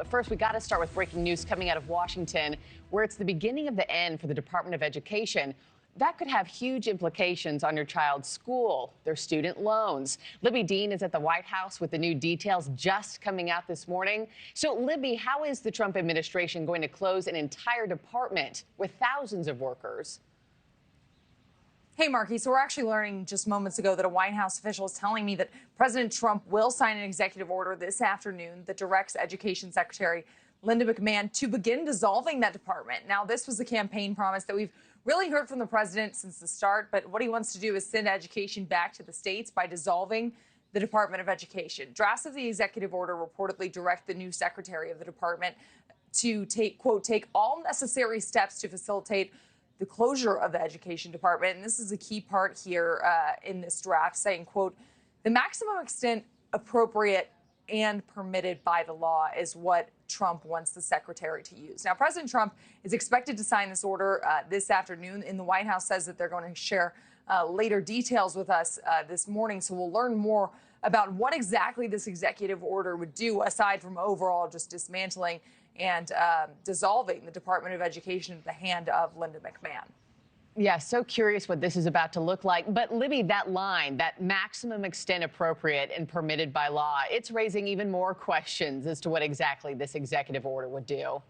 first, we got to start with breaking news coming out of Washington, where it's the beginning of the end for the Department of Education. That could have huge implications on your child's school, their student loans. Libbey Dean is at the White House with the new details just coming out this morning. So, Libbey, how is the Trump administration going to close an entire department with thousands of workers? Hey, Markie, so we're actually learning just moments ago that a White House official is telling me that President Trump will sign an executive order this afternoon that directs Education Secretary Linda McMahon to begin dissolving that department. Now, this was a campaign promise that we've really heard from the president since the start, but what he wants to do is send education back to the states by dissolving the Department of Education. Drafts of the executive order reportedly direct the new secretary of the department to take all necessary steps to facilitate the closure of the education department. And this is a key part here in this draft, saying, quote, the maximum extent appropriate and permitted by the law is what Trump wants the secretary to use. Now, President Trump is expected to sign this order this afternoon, and the White House says that they're going to share later details with us this morning. So we'll learn more about what exactly this executive order would do, aside from overall just dismantling and dissolving the Department of Education at the hand of Linda McMahon. Yeah, so curious what this is about to look like. But Libbey, that line, that maximum extent appropriate and permitted by law, it's raising even more questions as to what exactly this executive order would do.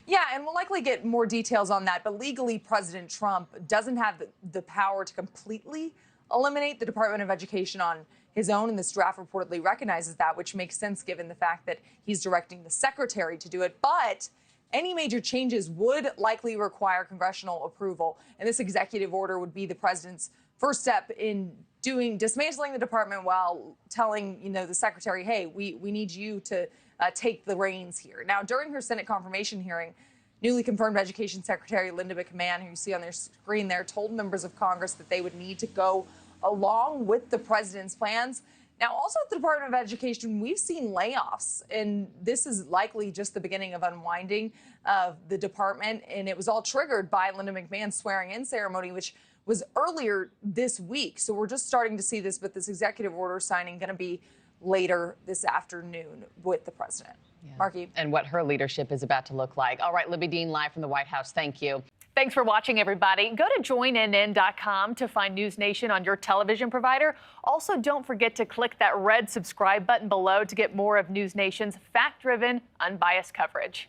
Yeah, and we'll likely get more details on that. But legally, President Trump doesn't have the power to completely eliminate the Department of Education on his own, and this draft reportedly recognizes that, which makes sense given the fact that he's directing the secretary to do it. But any major changes would likely require congressional approval, and this executive order would be the president's first step in dismantling the department while telling, the secretary, hey, we need you to take the reins here. Now, during her Senate confirmation hearing, newly confirmed Education Secretary Linda McMahon, who you see on their screen there, told members of Congress that they would need to go along with the president's plans. Now, also at the Department of Education, we've seen layoffs, and this is likely just the beginning of unwinding of the department. And it was all triggered by Linda McMahon's swearing-in ceremony, which was earlier this week. So we're just starting to see this, but this executive order signing going to be later this afternoon with the president. Yeah. Markie. And what her leadership is about to look like. All right, Libbey Dean live from the White House. Thank you. Thanks for watching, everybody. Go to joinnn.com to find NewsNation on your television provider. Also, don't forget to click that red subscribe button below to get more of NewsNation's fact-driven, unbiased coverage.